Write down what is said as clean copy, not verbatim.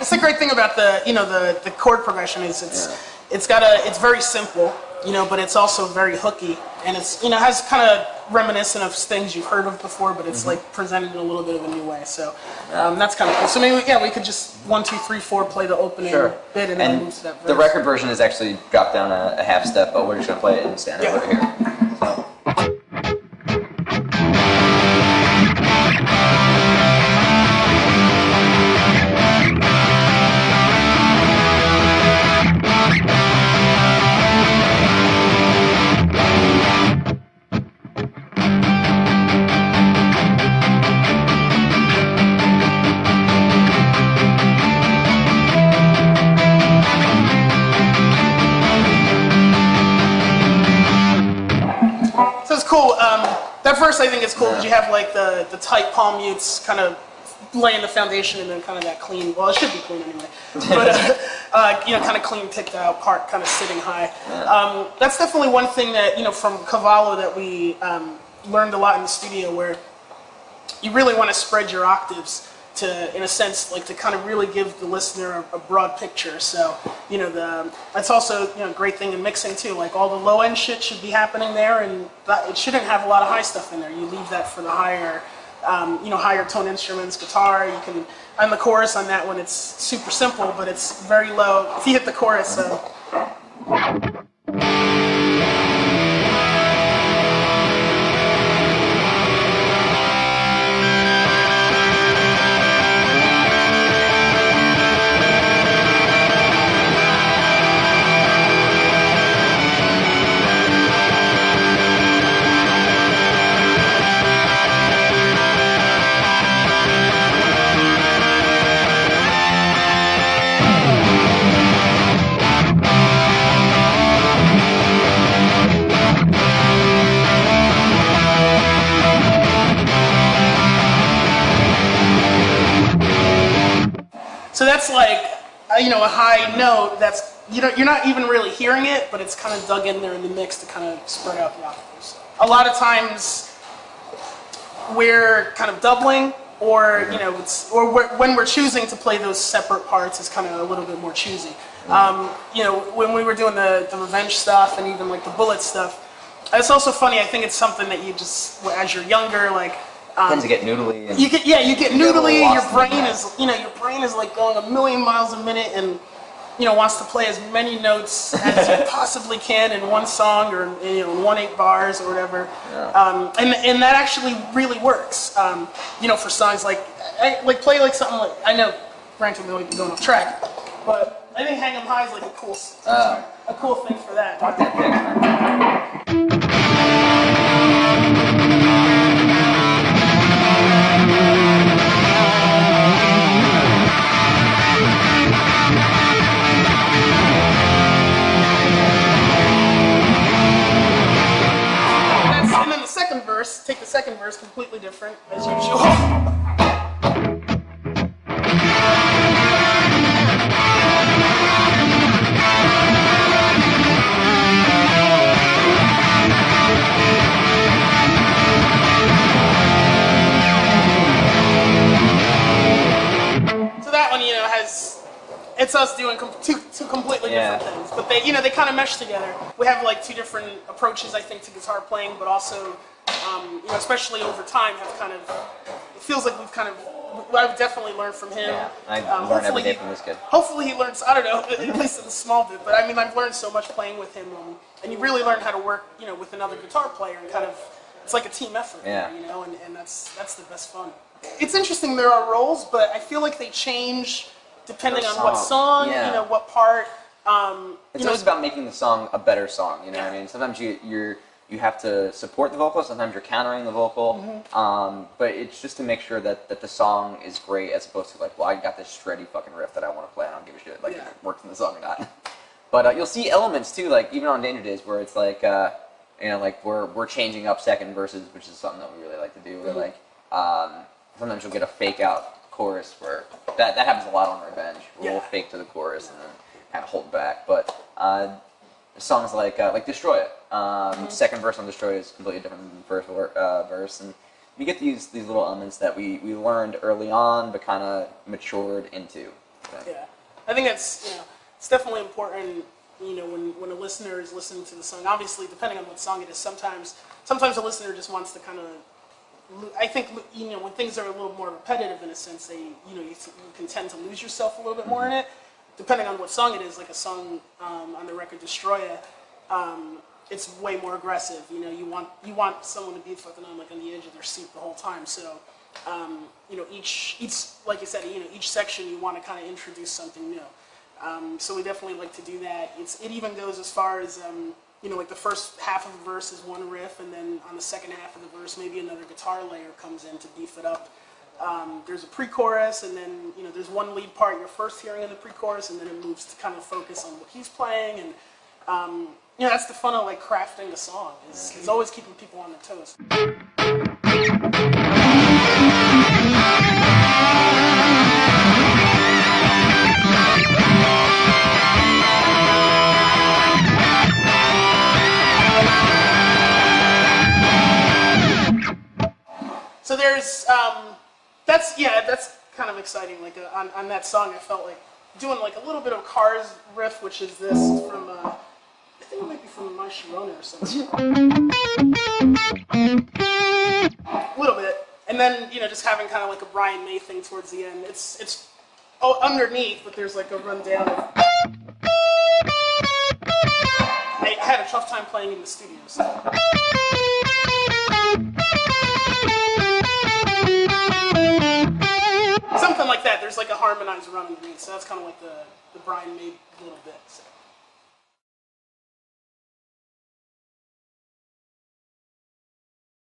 It's the great thing about the chord progression is it's very simple, but it's also very hooky, and it's has kind of reminiscent of things you've heard of before, but it's like presented in a little bit of a new way. So that's kind of cool. So maybe we could just 1, 2, 3, 4 play the opening bit and then move to that verse. The record version is actually dropped down a half step, but we're just gonna play it in standard over here. So. Cool. That verse I think is cool because you have like the tight palm mutes kind of laying the foundation, and then kind of that clean. Well, it should be clean anyway, but kind of clean picked out part, kind of sitting high. That's definitely one thing that from Cavallo that we learned a lot in the studio, where you really want to spread your octaves to, in a sense, like to kind of really give the listener a broad picture. So, that's also a great thing in mixing too. Like all the low end shit should be happening there, and it shouldn't have a lot of high stuff in there. You leave that for the higher, higher tone instruments, guitar. You can, on the chorus on that one, it's super simple, but it's very low. If you hit the chorus, So that's like, a high note that's, you're not even really hearing it, but it's kind of dug in there in the mix to kind of spread out the octaves. A lot of times we're kind of doubling, or, when we're choosing to play those separate parts, it's kind of a little bit more choosy. When we were doing the Revenge stuff and even like the Bullet stuff, it's also funny, I think it's something that you just, as you're younger, like, tends to get noodly. And you get noodly. Your brain is like going a million miles a minute, and wants to play as many notes as you possibly can in one song, or in 1/8 bars or whatever. Yeah. And that actually really works. For songs like play like something like, I know, granted we might be going off track, but I think Hang 'Em High is like a cool thing for that. Fuck that pick, man. Take the second verse, completely different, as usual. So that one, it's us doing two completely different things, but they kind of mesh together. We have like two different approaches, I think, to guitar playing, but also, especially over time, it feels like we've kind of, I've definitely learned from him. Yeah, I learn every day from this kid. Hopefully he learns, I don't know, at least a small bit, but I've learned so much playing with him, and you really learn how to work, with another guitar player, and kind of, it's like a team effort, and that's the best fun. It's interesting, there are roles, but I feel like they change depending on what song, what part. It's always about making the song a better song, what I mean? Sometimes you have to support the vocal, sometimes you're countering the vocal, but it's just to make sure that the song is great, as opposed to like, well, I got this shreddy fucking riff that I want to play, I don't give a shit if it works in the song or not. But you'll see elements too, like even on Danger Days, where it's like, like we're changing up second verses, which is something that we really like to do. Where like sometimes you'll get a fake out chorus, where that happens a lot on Revenge. We'll fake to the chorus and then kind of hold back, but songs like Destroy It. Second verse on Destroy It is completely different than the first verse, and you get these little elements that we learned early on, but kind of matured into. Yeah, I think that's it's definitely important. When a listener is listening to the song, obviously depending on what song it is, sometimes a listener just wants to kind of. I think when things are a little more repetitive in a sense, you can tend to lose yourself a little bit more in it. Depending on what song it is, like a song on the record "Destroy It," it's way more aggressive. You want someone to be fucking on the edge of their seat the whole time. So each like you said, each section you want to kind of introduce something new. So we definitely like to do that. It even goes as far as like the first half of the verse is one riff, and then on the second half of the verse, maybe another guitar layer comes in to beef it up. There's a pre-chorus, and then there's one lead part you're first hearing in the pre-chorus, and then it moves to kind of focus on what he's playing, and that's the fun of like crafting a song. Is always keeping people on their toes. So there's, that's kind of exciting. Like on that song, I felt like doing like a little bit of Cars riff, which is this from, I think it might be from My Sharona or something. A little bit, and then just having kind of like a Brian May thing towards the end. It's underneath, but there's like a rundown of. I had a tough time playing in the studio. So. Something like that. There's like a harmonized run underneath, so that's kind of like the Brian May little bit. So.